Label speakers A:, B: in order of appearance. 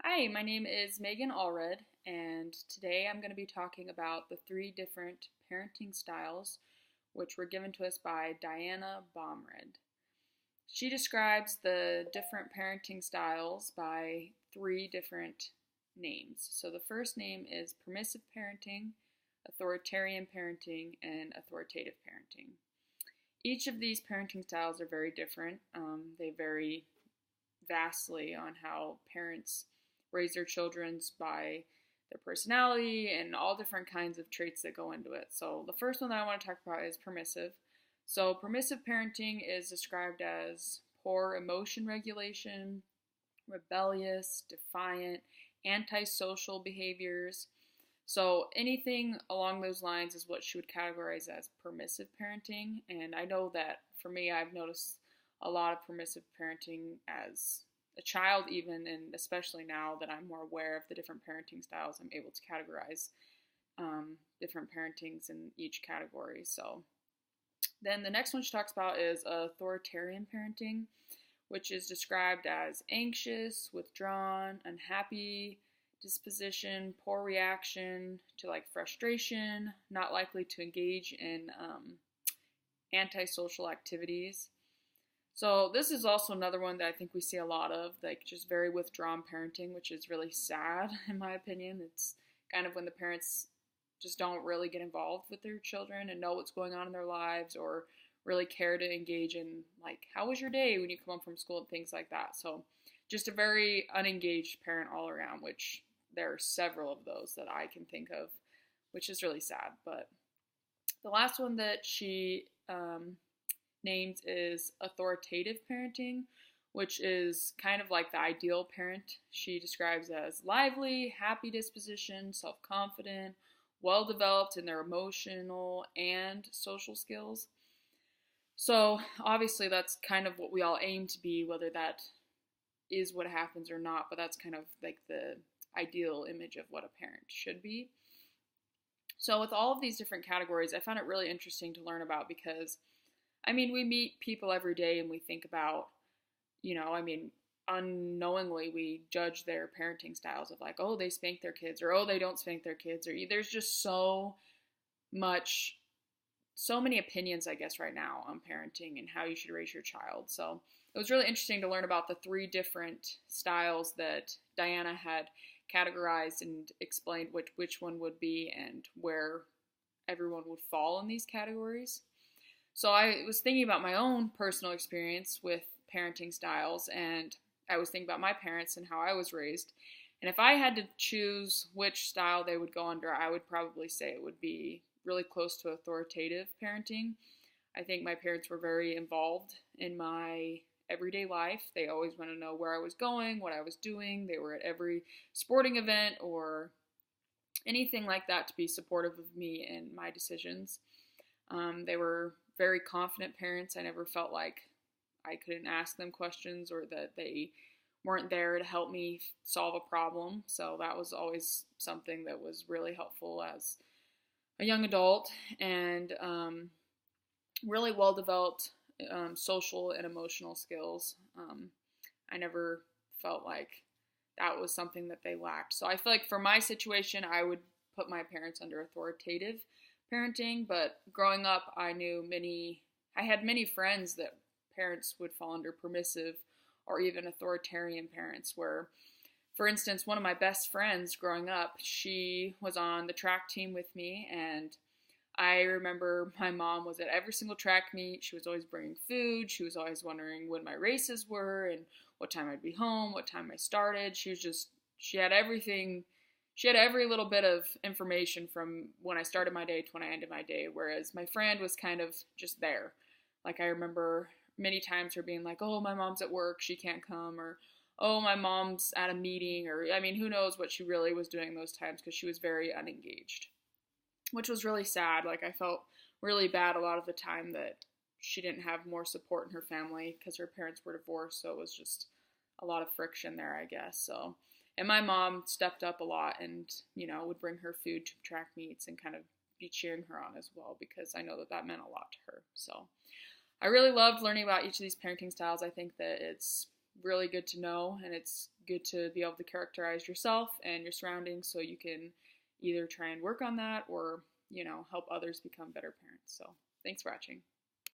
A: Hi, my name is Megan Allred, and today I'm going to be talking about the three different parenting styles which were given to us by Diana Baumrind. She describes the different parenting styles by three different names. So the first name is permissive parenting, authoritarian parenting, and authoritative parenting. Each of these parenting styles are very different. They vary vastly on how parents raise their children by their personality and all different kinds of traits that go into it. So the first one that I want to talk about is permissive. So permissive parenting is described as poor emotion regulation, rebellious, defiant, antisocial behaviors. So anything along those lines is what she would categorize as permissive parenting. And I know that for me, I've noticed a lot of permissive parenting as a child even, and especially now that I'm more aware of the different parenting styles, I'm able to categorize different parentings in each category. So then the next one she talks about is authoritarian parenting, which is described as anxious, withdrawn, unhappy disposition, poor reaction to like frustration, not likely to engage in antisocial activities. So this is also another one that I think we see a lot of, like just very withdrawn parenting, which is really sad in my opinion. It's kind of when the parents just don't really get involved with their children and know what's going on in their lives or really care to engage in like how was your day when you come home from school and things like that. So just a very unengaged parent all around, which there are several of those that I can think of, which is really sad. But the last one that she named is authoritative parenting, which is kind of like the ideal parent. She describes as lively, happy disposition, self-confident, well-developed in their emotional and social skills. So obviously that's kind of what we all aim to be, whether that is what happens or not, but that's kind of like the ideal image of what a parent should be. So with all of these different categories, I found it really interesting to learn about because I mean, we meet people every day and we think about, unknowingly we judge their parenting styles of like, oh, they spank their kids, or oh, they don't spank their kids, or there's just much, so many opinions, I guess, right now on parenting and how you should raise your child. So it was really interesting to learn about the three different styles that Diana had categorized and explained which one would be and where everyone would fall in these categories. So I was thinking about my own personal experience with parenting styles, and I was thinking about my parents and how I was raised. And if I had to choose which style they would go under, I would probably say it would be really close to authoritative parenting. I think my parents were very involved in my everyday life. They always wanted to know where I was going, what I was doing. They were at every sporting event or anything like that to be supportive of me and my decisions. They were very confident parents. I never felt like I couldn't ask them questions or that they weren't there to help me solve a problem. So that was always something that was really helpful as a young adult, and really well developed social and emotional skills. I never felt like that was something that they lacked. So I feel like for my situation, I would put my parents under authoritative parenting, but growing up, I had many friends that parents would fall under permissive or even authoritarian parents where, for instance, one of my best friends growing up, she was on the track team with me, and I remember my mom was at every single track meet. She was always bringing food. She was always wondering when my races were and what time I'd be home, what time I started. She had everything. She had every little bit of information from when I started my day to when I ended my day, whereas my friend was kind of just there. Like I remember many times her being like, oh, my mom's at work, she can't come, or oh, my mom's at a meeting, or I mean, who knows what she really was doing those times because she was very unengaged, which was really sad. Like I felt really bad a lot of the time that she didn't have more support in her family because her parents were divorced, so it was just a lot of friction there, I guess. So, and my mom stepped up a lot and, would bring her food to track meets and kind of be cheering her on as well because I know that that meant a lot to her. So I really loved learning about each of these parenting styles. I think that it's really good to know, and it's good to be able to characterize yourself and your surroundings so you can either try and work on that or, help others become better parents. So thanks for watching.